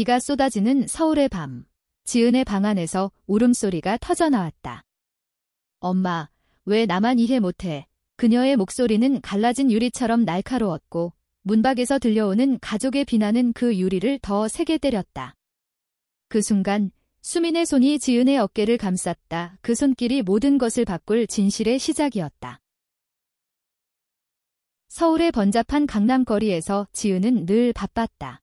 비가 쏟아지는 서울의 밤. 지은의 방 안에서 울음소리가 터져나왔다. 엄마, 왜 나만 이해 못해? 그녀의 목소리는 갈라진 유리처럼 날카로웠고 문밖에서 들려오는 가족의 비난은 그 유리를 더 세게 때렸다. 그 순간 수민의 손이 지은의 어깨를 감쌌다. 그 손길이 모든 것을 바꿀 진실의 시작이었다. 서울의 번잡한 강남거리에서 지은은 늘 바빴다.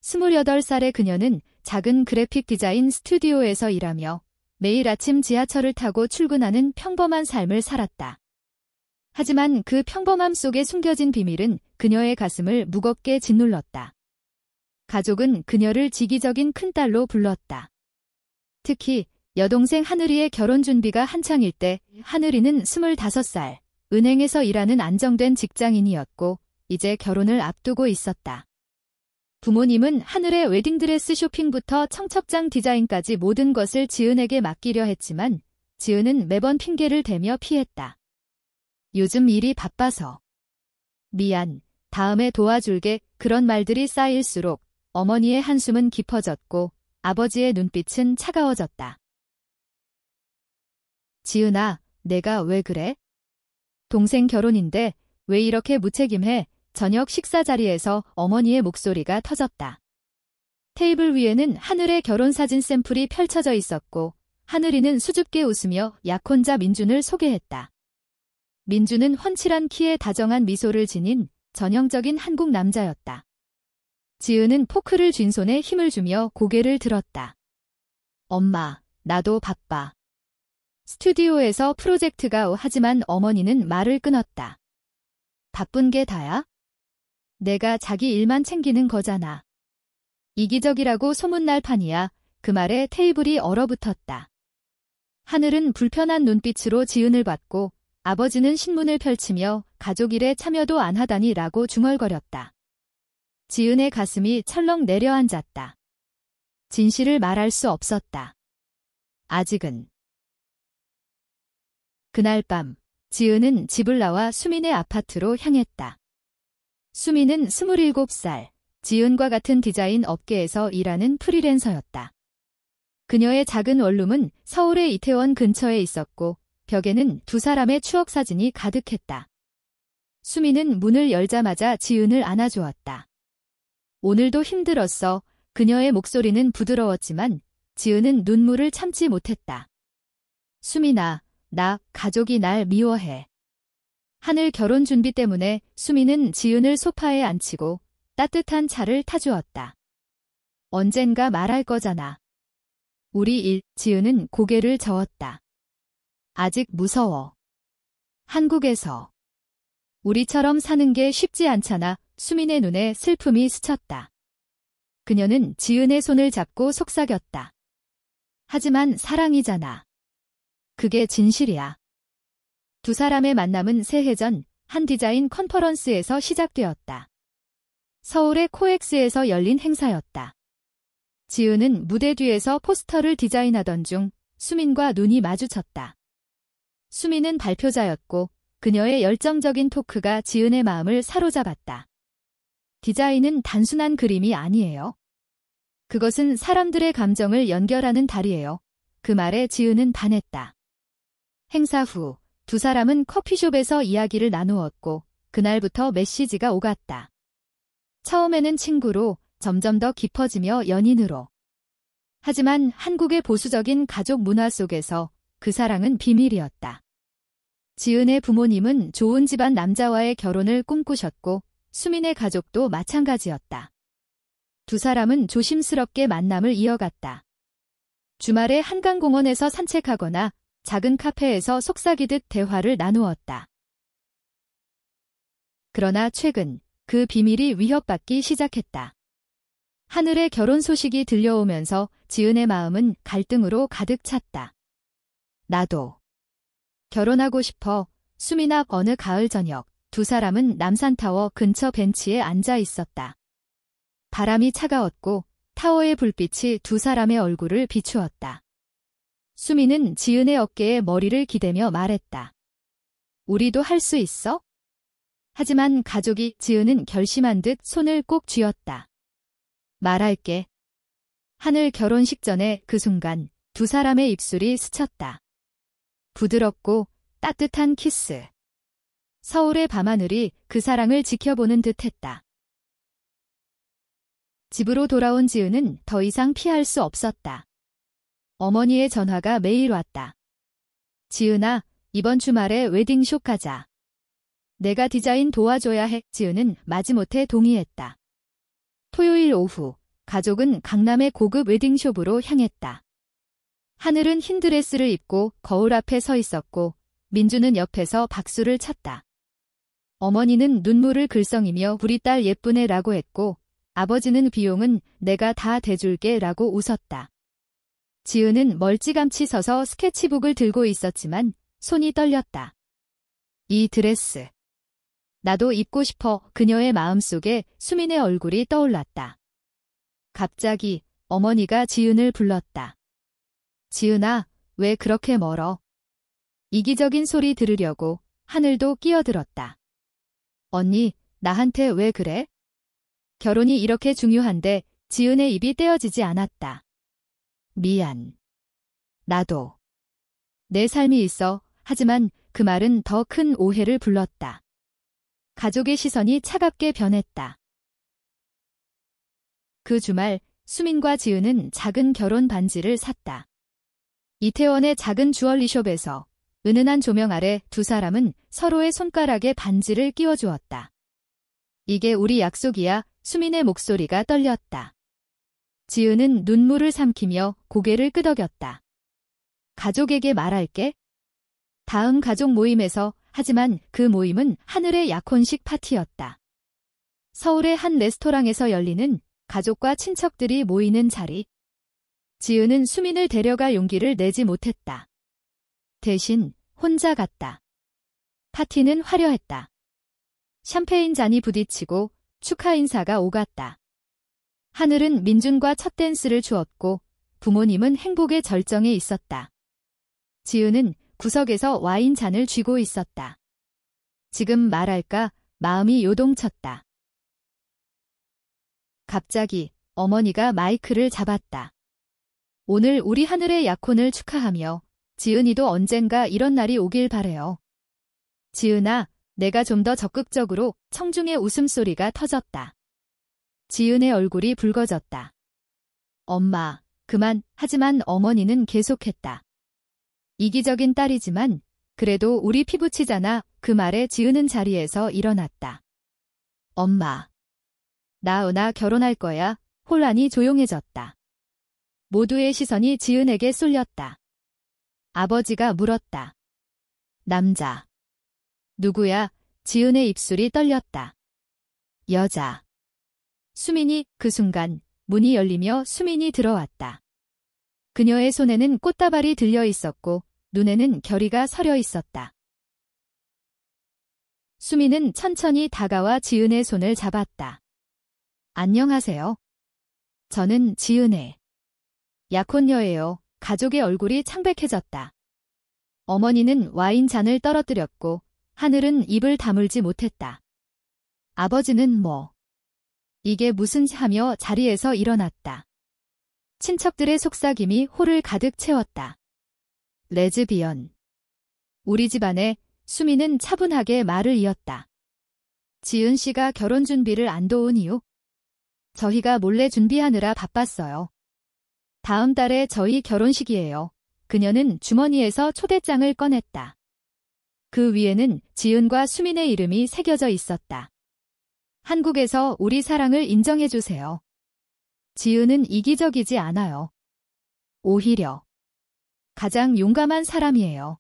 28살의 그녀는 작은 그래픽 디자인 스튜디오에서 일하며 매일 아침 지하철을 타고 출근하는 평범한 삶을 살았다. 하지만 그 평범함 속에 숨겨진 비밀은 그녀의 가슴을 무겁게 짓눌렀다. 가족은 그녀를 지기적인 큰딸로 불렀다. 특히 여동생 하늘이의 결혼 준비가 한창일 때 하늘이는 25살, 은행에서 일하는 안정된 직장인이었고 이제 결혼을 앞두고 있었다. 부모님은 하늘의 웨딩드레스 쇼핑부터 청첩장 디자인까지 모든 것을 지은에게 맡기려 했지만 지은은 매번 핑계를 대며 피했다. 요즘 일이 바빠서. 미안, 다음에 도와줄게. 그런 말들이 쌓일수록 어머니의 한숨은 깊어졌고 아버지의 눈빛은 차가워졌다. 지은아, 내가 왜 그래? 동생 결혼인데 왜 이렇게 무책임해? 저녁 식사 자리에서 어머니의 목소리가 터졌다. 테이블 위에는 하늘의 결혼사진 샘플이 펼쳐져 있었고 하늘이는 수줍게 웃으며 약혼자 민준을 소개했다. 민준은 훤칠한 키에 다정한 미소를 지닌 전형적인 한국 남자였다. 지은은 포크를 쥔 손에 힘을 주며 고개를 들었다. 엄마, 나도 바빠. 스튜디오에서 프로젝트가 하지만 어머니는 말을 끊었다. 바쁜 게 다야? 내가 자기 일만 챙기는 거잖아. 이기적이라고 소문날 판이야. 그 말에 테이블이 얼어붙었다. 하늘은 불편한 눈빛으로 지은을 봤고 아버지는 신문을 펼치며 가족 일에 참여도 안 하다니 라고 중얼거렸다. 지은의 가슴이 철렁 내려앉았다. 진실을 말할 수 없었다. 아직은. 그날 밤 지은은 집을 나와 수민의 아파트로 향했다. 수민은 27살, 지은과 같은 디자인 업계에서 일하는 프리랜서였다. 그녀의 작은 원룸은 서울의 이태원 근처에 있었고 벽에는 두 사람의 추억 사진이 가득했다. 수민은 문을 열자마자 지은을 안아주었다. 오늘도 힘들었어. 그녀의 목소리는 부드러웠지만 지은은 눈물을 참지 못했다. 수민아, 나 가족이 날 미워해. 하늘 결혼 준비 때문에 수민은 지은을 소파에 앉히고 따뜻한 차를 타주었다. 언젠가 말할 거잖아. 우리 일. 지은은 고개를 저었다. 아직 무서워. 한국에서. 우리처럼 사는 게 쉽지 않잖아. 수민의 눈에 슬픔이 스쳤다. 그녀는 지은의 손을 잡고 속삭였다. 하지만 사랑이잖아. 그게 진실이야. 두 사람의 만남은 새해 전 한 디자인 컨퍼런스에서 시작되었다. 서울의 코엑스에서 열린 행사였다. 지은은 무대 뒤에서 포스터를 디자인하던 중 수민과 눈이 마주쳤다. 수민은 발표자였고 그녀의 열정적인 토크가 지은의 마음을 사로잡았다. 디자인은 단순한 그림이 아니에요. 그것은 사람들의 감정을 연결하는 다리예요. 그 말에 지은은 반했다. 행사 후 두 사람은 커피숍에서 이야기를 나누었고 그날부터 메시지가 오갔다. 처음에는 친구로 점점 더 깊어지며 연인으로. 하지만 한국의 보수적인 가족 문화 속에서 그 사랑은 비밀이었다. 지은의 부모님은 좋은 집안 남자와의 결혼을 꿈꾸셨고 수민의 가족도 마찬가지였다. 두 사람은 조심스럽게 만남을 이어갔다. 주말에 한강공원에서 산책하거나 작은 카페에서 속삭이듯 대화를 나누었다. 그러나 최근 그 비밀이 위협받기 시작했다. 하늘의 결혼 소식이 들려오면서 지은의 마음은 갈등으로 가득 찼다. 나도 결혼하고 싶어. 수민 앞 어느 가을 저녁 두 사람은 남산타워 근처 벤치에 앉아 있었다. 바람이 차가웠고 타워의 불빛이 두 사람의 얼굴을 비추었다. 수민은 지은의 어깨에 머리를 기대며 말했다. 우리도 할 수 있어? 하지만 가족이 지은은 결심한 듯 손을 꼭 쥐었다. 말할게. 하늘 결혼식 전에 그 순간 두 사람의 입술이 스쳤다. 부드럽고 따뜻한 키스. 서울의 밤하늘이 그 사랑을 지켜보는 듯했다. 집으로 돌아온 지은은 더 이상 피할 수 없었다. 어머니의 전화가 매일 왔다. 지은아, 이번 주말에 웨딩숍 가자. 내가 디자인 도와줘야 해. 지은은 마지못해 동의했다. 토요일 오후, 가족은 강남의 고급 웨딩숍으로 향했다. 하늘은 흰 드레스를 입고 거울 앞에 서 있었고, 민주는 옆에서 박수를 쳤다. 어머니는 눈물을 글썽이며 우리 딸 예쁘네 라고 했고, 아버지는 비용은 내가 다 대줄게 라고 웃었다. 지은은 멀찌감치 서서 스케치북을 들고 있었지만 손이 떨렸다. 이 드레스. 나도 입고 싶어. 그녀의 마음속에 수민의 얼굴이 떠올랐다. 갑자기 어머니가 지은을 불렀다. 지은아, 왜 그렇게 멀어? 이기적인 소리 들으려고 하늘도 끼어들었다. 언니, 나한테 왜 그래? 결혼이 이렇게 중요한데 지은의 입이 떼어지지 않았다. 미안. 나도. 내 삶이 있어. 하지만 그 말은 더 큰 오해를 불렀다. 가족의 시선이 차갑게 변했다. 그 주말 수민과 지은은 작은 결혼 반지를 샀다. 이태원의 작은 주얼리숍에서 은은한 조명 아래 두 사람은 서로의 손가락에 반지를 끼워주었다. 이게 우리 약속이야. 수민의 목소리가 떨렸다. 지은은 눈물을 삼키며 고개를 끄덕였다. 가족에게 말할게. 다음 가족 모임에서. 하지만 그 모임은 하늘의 약혼식 파티였다. 서울의 한 레스토랑에서 열리는 가족과 친척들이 모이는 자리. 지은은 수민을 데려갈 용기를 내지 못했다. 대신 혼자 갔다. 파티는 화려했다. 샴페인 잔이 부딪히고 축하 인사가 오갔다. 하늘은 민준과 첫 댄스를 주었고 부모님은 행복의 절정에 있었다. 지은은 구석에서 와인 잔을 쥐고 있었다. 지금 말할까 마음이 요동쳤다. 갑자기 어머니가 마이크를 잡았다. 오늘 우리 하늘의 약혼을 축하하며 지은이도 언젠가 이런 날이 오길 바래요. 지은아, 내가 좀 더 적극적으로. 청중의 웃음소리가 터졌다. 지은의 얼굴이 붉어졌다. 엄마, 그만. 하지만 어머니는 계속했다. 이기적인 딸이지만 그래도 우리 피부치잖아. 그 말에 지은은 자리에서 일어났다. 엄마. 나 결혼할 거야. 혼란이 조용해졌다. 모두의 시선이 지은에게 쏠렸다. 아버지가 물었다. 남자. 누구야? 지은의 입술이 떨렸다. 여자. 수민이. 그 순간 문이 열리며 수민이 들어왔다. 그녀의 손에는 꽃다발이 들려 있었고 눈에는 결의가 서려 있었다. 수민은 천천히 다가와 지은의 손을 잡았다. 안녕하세요. 저는 지은의 약혼녀예요. 가족의 얼굴이 창백해졌다. 어머니는 와인 잔을 떨어뜨렸고 하늘은 입을 다물지 못했다. 아버지는 뭐? 이게 무슨 하며 자리에서 일어났다. 친척들의 속삭임이 홀을 가득 채웠다. 레즈비언. 우리 집안에. 수민은 차분하게 말을 이었다. 지은 씨가 결혼 준비를 안 도운 이유? 저희가 몰래 준비하느라 바빴어요. 다음 달에 저희 결혼식이에요. 그녀는 주머니에서 초대장을 꺼냈다. 그 위에는 지은과 수민의 이름이 새겨져 있었다. 한국에서 우리 사랑을 인정해주세요. 지은은 이기적이지 않아요. 오히려 가장 용감한 사람이에요.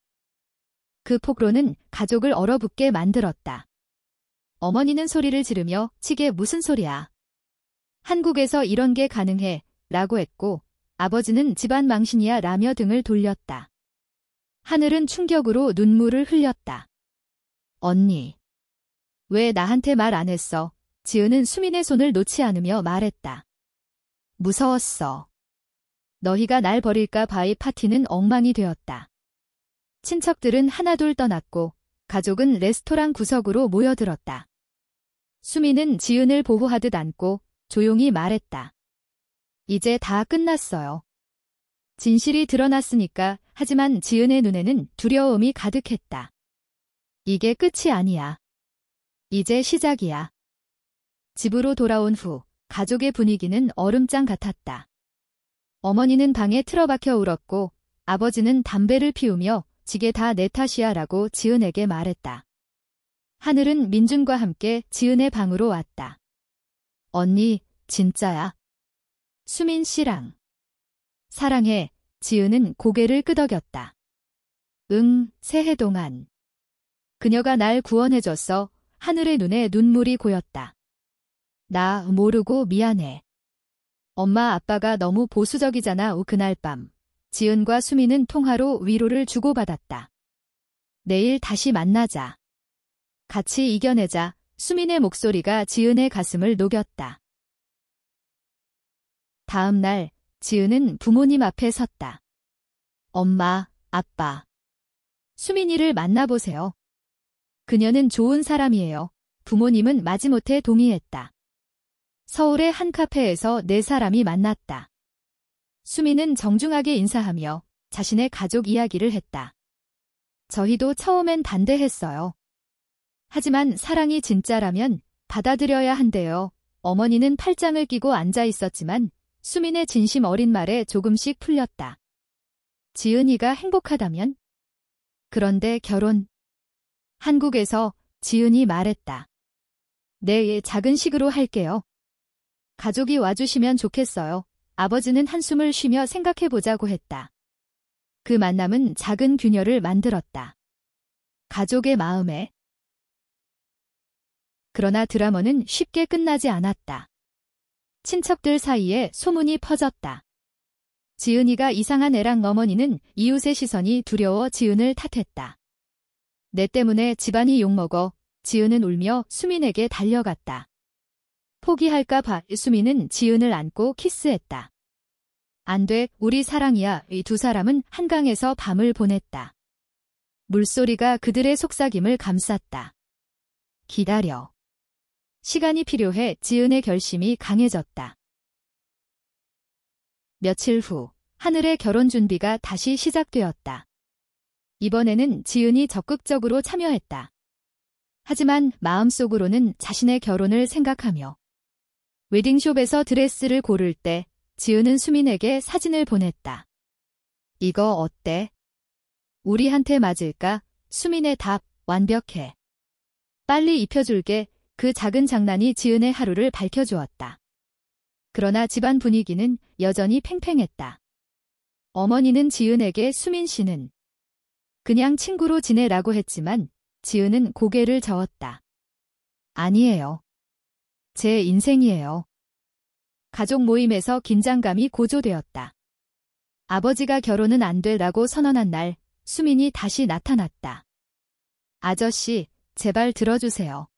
그 폭로는 가족을 얼어붙게 만들었다. 어머니는 소리를 지르며 치게 무슨 소리야. 한국에서 이런 게 가능해 라고 했고 아버지는 집안 망신이야 라며 등을 돌렸다. 하늘은 충격으로 눈물을 흘렸다. 언니. 왜 나한테 말 안 했어? 지은은 수민의 손을 놓지 않으며 말했다. 무서웠어. 너희가 날 버릴까 봐의 파티는 엉망이 되었다. 친척들은 하나둘 떠났고 가족은 레스토랑 구석으로 모여들었다. 수민은 지은을 보호하듯 안고 조용히 말했다. 이제 다 끝났어요. 진실이 드러났으니까. 하지만 지은의 눈에는 두려움이 가득했다. 이게 끝이 아니야. 이제 시작이야. 집으로 돌아온 후 가족의 분위기는 얼음장 같았다. 어머니는 방에 틀어박혀 울었고 아버지는 담배를 피우며 지게 다 내 탓이야라고 지은에게 말했다. 하늘은 민준과 함께 지은의 방으로 왔다. 언니, 진짜야. 수민 씨랑. 사랑해. 지은은 고개를 끄덕였다. 응, 새해 동안. 그녀가 날 구원해줬어. 하늘의 눈에 눈물이 고였다. 나 모르고 미안해. 엄마 아빠가 너무 보수적이잖아. 그날 밤 지은과 수민은 통화로 위로를 주고받았다. 내일 다시 만나자. 같이 이겨내자. 수민의 목소리가 지은의 가슴을 녹였다. 다음 날 지은은 부모님 앞에 섰다. 엄마, 아빠. 수민이를 만나보세요. 그녀는 좋은 사람이에요. 부모님은 마지못해 동의했다. 서울의 한 카페에서 네 사람이 만났다. 수민은 정중하게 인사하며 자신의 가족 이야기를 했다. 저희도 처음엔 반대했어요. 하지만 사랑이 진짜라면 받아들여야 한대요. 어머니는 팔짱을 끼고 앉아 있었지만 수민의 진심 어린 말에 조금씩 풀렸다. 지은이가 행복하다면? 그런데 결혼. 한국에서 지은이 말했다. 네, 작은 식으로 할게요. 가족이 와주시면 좋겠어요. 아버지는 한숨을 쉬며 생각해보자고 했다. 그 만남은 작은 균열을 만들었다. 가족의 마음에. 그러나 드라마는 쉽게 끝나지 않았다. 친척들 사이에 소문이 퍼졌다. 지은이가 이상한 애랑 어머니는 이웃의 시선이 두려워 지은을 탓했다. 내 때문에 집안이 욕먹어. 지은은 울며 수민에게 달려갔다. 포기할까 봐 수민은 지은을 안고 키스했다. 안 돼, 우리 사랑이야. 이 두 사람은 한강에서 밤을 보냈다. 물소리가 그들의 속삭임을 감쌌다. 기다려. 시간이 필요해. 지은의 결심이 강해졌다. 며칠 후 하늘의 결혼 준비가 다시 시작되었다. 이번에는 지은이 적극적으로 참여했다. 하지만 마음속으로는 자신의 결혼을 생각하며 웨딩숍에서 드레스를 고를 때 지은은 수민에게 사진을 보냈다. 이거 어때? 우리한테 맞을까? 수민의 답, 완벽해. 빨리 입혀줄게. 그 작은 장난이 지은의 하루를 밝혀주었다. 그러나 집안 분위기는 여전히 팽팽했다. 어머니는 지은에게 수민 씨는 그냥 친구로 지내라고 했지만 지은은 고개를 저었다. 아니에요. 제 인생이에요. 가족 모임에서 긴장감이 고조되었다. 아버지가 결혼은 안 되라고 선언한 날 수민이 다시 나타났다. 아저씨, 제발 들어주세요.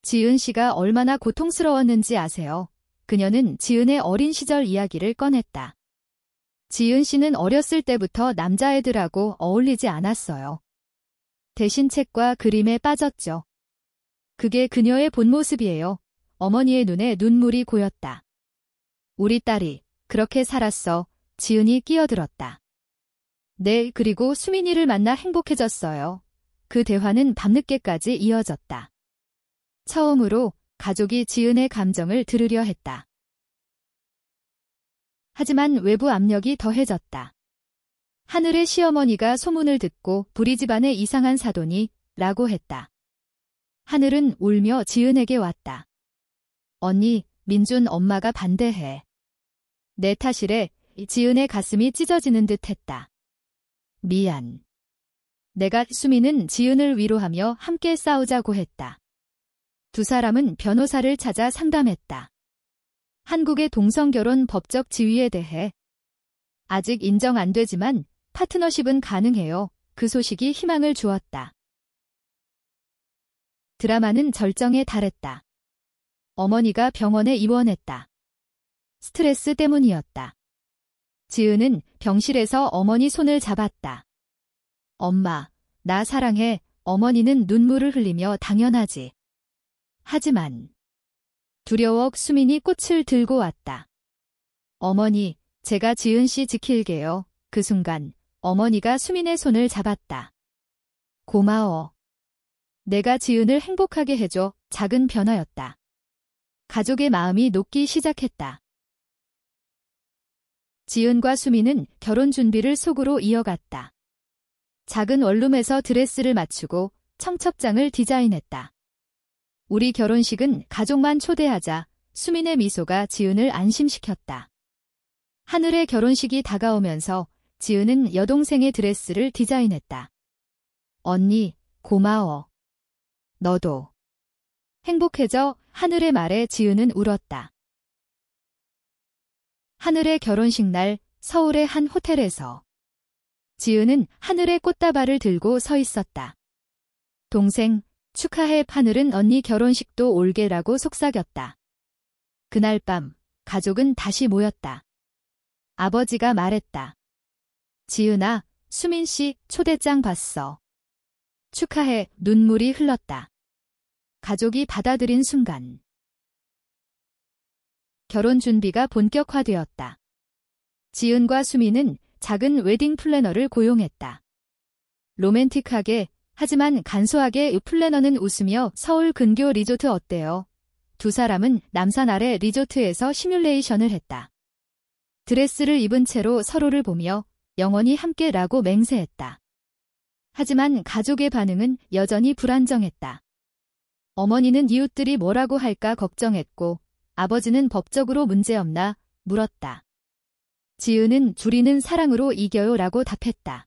지은 씨가 얼마나 고통스러웠는지 아세요? 그녀는 지은의 어린 시절 이야기를 꺼냈다. 지은 씨는 어렸을 때부터 남자애들하고 어울리지 않았어요. 대신 책과 그림에 빠졌죠. 그게 그녀의 본 모습이에요. 어머니의 눈에 눈물이 고였다. 우리 딸이 그렇게 살았어. 지은이 끼어들었다. 네, 그리고 수민이를 만나 행복해졌어요. 그 대화는 밤늦게까지 이어졌다. 처음으로 가족이 지은의 감정을 들으려 했다. 하지만 외부 압력이 더해졌다. 하늘의 시어머니가 소문을 듣고 우리 집안에 이상한 사돈이 라고 했다. 하늘은 울며 지은에게 왔다. 언니, 민준 엄마가 반대해. 내 탓이래. 지은의 가슴이 찢어지는 듯 했다. 미안. 내가 수민은 지은을 위로하며 함께 싸우자고 했다. 두 사람은 변호사를 찾아 상담했다. 한국의 동성결혼 법적 지위에 대해 아직 인정 안 되지만 파트너십은 가능해요. 그 소식이 희망을 주었다. 드라마는 절정에 달했다. 어머니가 병원에 입원했다. 스트레스 때문이었다. 지은은 병실에서 어머니 손을 잡았다. 엄마, 나 사랑해. 어머니는 눈물을 흘리며 당연하지. 하지만 두려워 수민이 꽃을 들고 왔다. 어머니, 제가 지은 씨 지킬게요. 그 순간 어머니가 수민의 손을 잡았다. 고마워. 내가 지은을 행복하게 해줘. 작은 변화였다. 가족의 마음이 녹기 시작했다. 지은과 수민은 결혼 준비를 속으로 이어갔다. 작은 원룸에서 드레스를 맞추고 청첩장을 디자인했다. 우리 결혼식은 가족만 초대하자. 수민의 미소가 지은을 안심시켰다. 하늘의 결혼식이 다가오면서 지은은 여동생의 드레스를 디자인했다. 언니, 고마워. 너도. 행복해져. 하늘의 말에 지은은 울었다. 하늘의 결혼식 날 서울의 한 호텔에서 지은은 하늘의 꽃다발을 들고 서 있었다. 동생, 축하해. 하늘은 언니 결혼식도 올게라고 속삭였다. 그날 밤 가족은 다시 모였다. 아버지가 말했다. 지은아, 수민 씨 초대장 봤어. 축하해. 눈물이 흘렀다. 가족이 받아들인 순간 결혼 준비가 본격화되었다. 지은과 수민은 작은 웨딩 플래너를 고용했다. 로맨틱하게 하지만 간소하게 플래너는 웃으며 서울 근교 리조트 어때요? 두 사람은 남산 아래 리조트에서 시뮬레이션을 했다. 드레스를 입은 채로 서로를 보며 영원히 함께라고 맹세했다. 하지만 가족의 반응은 여전히 불안정했다. 어머니는 이웃들이 뭐라고 할까 걱정했고 아버지는 법적으로 문제없나 물었다. 지은은 줄이는 사랑으로 이겨요라고 답했다.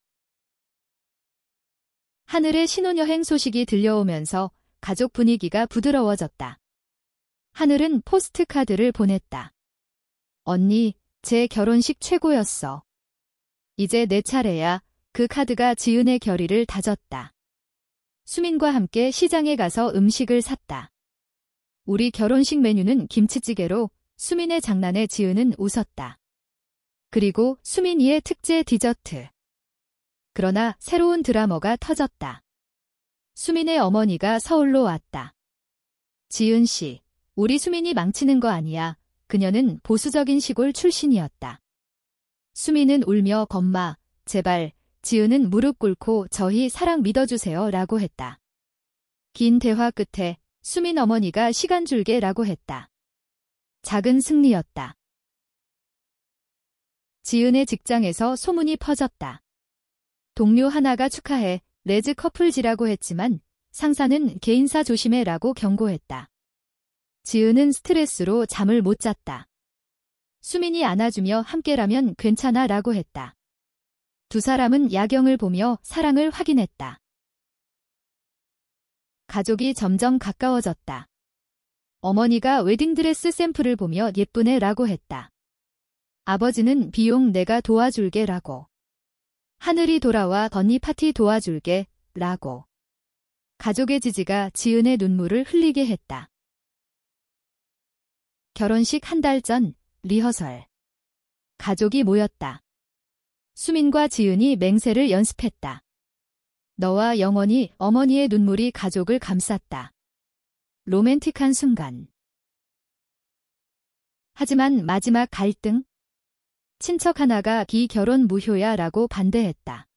하늘의 신혼여행 소식이 들려오면서 가족 분위기가 부드러워졌다. 하늘은 포스트카드를 보냈다. 언니, 제 결혼식 최고였어. 이제 내 차례야. 그 카드가 지은의 결의를 다졌다. 수민과 함께 시장에 가서 음식을 샀다. 우리 결혼식 메뉴는 김치찌개로 수민의 장난에 지은은 웃었다. 그리고 수민이의 특제 디저트. 그러나 새로운 드라마가 터졌다. 수민의 어머니가 서울로 왔다. 지은 씨, 우리 수민이 망치는 거 아니야. 그녀는 보수적인 시골 출신이었다. 수민은 울며 엄마, 제발. 지은은 무릎 꿇고 저희 사랑 믿어주세요 라고 했다. 긴 대화 끝에 수민 어머니가 시간 줄게라고 했다. 작은 승리였다. 지은의 직장에서 소문이 퍼졌다. 동료 하나가 축하해 레즈 커플지라고 했지만 상사는 개인사 조심해라고 경고했다. 지은은 스트레스로 잠을 못 잤다. 수민이 안아주며 함께라면 괜찮아라고 했다. 두 사람은 야경을 보며 사랑을 확인했다. 가족이 점점 가까워졌다. 어머니가 웨딩드레스 샘플을 보며 예쁘네라고 했다. 아버지는 비용 내가 도와줄게라고. 하늘이 돌아와 언니 파티 도와줄게 라고. 가족의 지지가 지은의 눈물을 흘리게 했다. 결혼식 한 달 전 리허설. 가족이 모였다. 수민과 지은이 맹세를 연습했다. 너와 영원히 어머니의 눈물이 가족을 감쌌다. 로맨틱한 순간. 하지만 마지막 갈등? 친척 하나가 비결혼 무효야 라고 반대했다.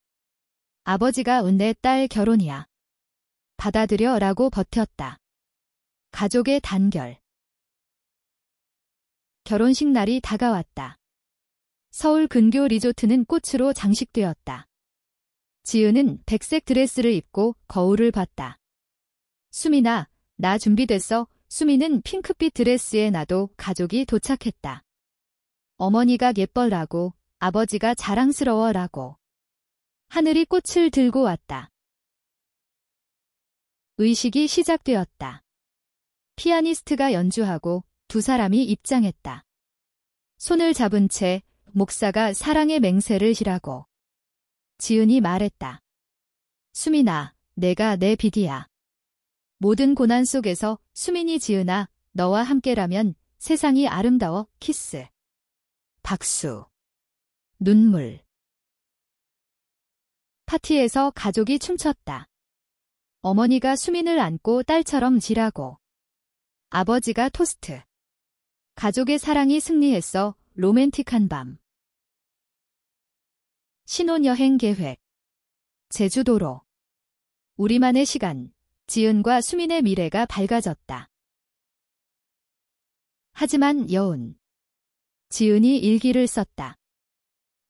아버지가 내 딸 결혼이야. 받아들여 라고 버텼다. 가족의 단결. 결혼식 날이 다가왔다. 서울 근교 리조트는 꽃으로 장식되었다. 지은은 백색 드레스를 입고 거울을 봤다. 수민아, 나 준비됐어. 수민은 핑크빛 드레스에 나도 가족이 도착했다. 어머니가 예뻐라고, 아버지가 자랑스러워라고. 하늘이 꽃을 들고 왔다. 의식이 시작되었다. 피아니스트가 연주하고 두 사람이 입장했다. 손을 잡은 채 목사가 사랑의 맹세를 hi라고. 지은이 말했다. 수민아, 내가 내 비디야. 모든 고난 속에서 수민이 지은아, 너와 함께라면 세상이 아름다워. 키스. 박수. 눈물. 파티에서 가족이 춤췄다. 어머니가 수민을 안고 딸처럼 지라고. 아버지가 토스트. 가족의 사랑이 승리했어. 로맨틱한 밤. 신혼여행 계획. 제주도로. 우리만의 시간. 지은과 수민의 미래가 밝아졌다. 하지만 여운. 지은이 일기를 썼다.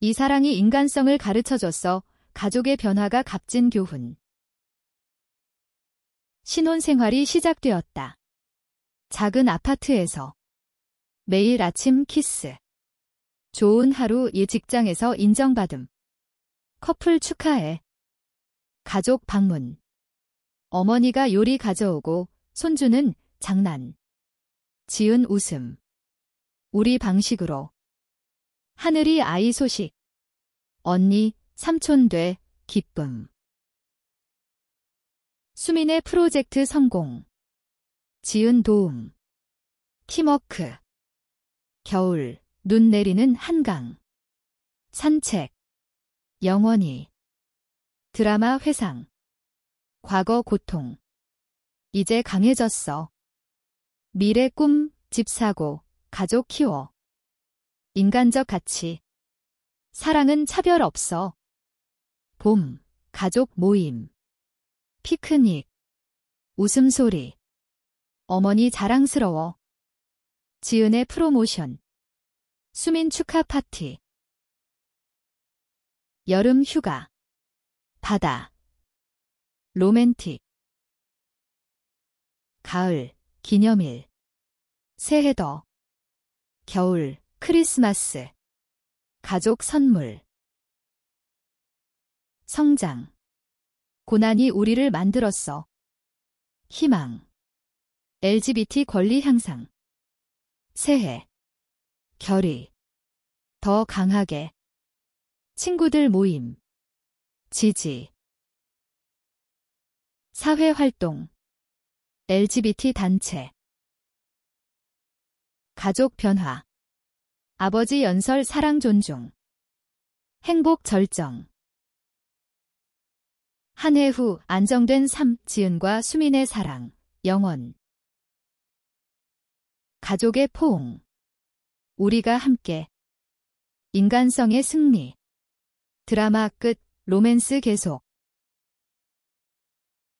이 사랑이 인간성을 가르쳐줬어. 가족의 변화가 값진 교훈. 신혼생활이 시작되었다. 작은 아파트에서. 매일 아침 키스. 좋은 하루. 이 직장에서 인정받음. 커플 축하해. 가족 방문. 어머니가 요리 가져오고 손주는 장난. 지은 웃음. 우리 방식으로. 하늘이 아이 소식. 언니, 삼촌 돼. 기쁨. 수민의 프로젝트 성공. 지은 도움. 팀워크. 겨울, 눈 내리는 한강. 산책. 영원히. 드라마 회상. 과거 고통. 이제 강해졌어. 미래 꿈, 집 사고, 가족 키워. 인간적 가치. 사랑은 차별 없어. 봄, 가족 모임. 피크닉. 웃음소리. 어머니 자랑스러워. 지은의 프로모션. 수민 축하 파티. 여름 휴가. 바다. 로맨틱. 가을, 기념일. 새해더. 겨울, 크리스마스. 가족 선물. 성장. 고난이 우리를 만들었어. 희망. LGBT 권리 향상. 새해. 결의. 더 강하게. 친구들 모임. 지지. 사회활동. LGBT 단체. 가족 변화. 아버지 연설 사랑 존중. 행복 절정. 한 해 후 안정된 삶. 지은과 수민의 사랑. 영원. 가족의 포옹. 우리가 함께. 인간성의 승리. 드라마 끝. 로맨스 계속.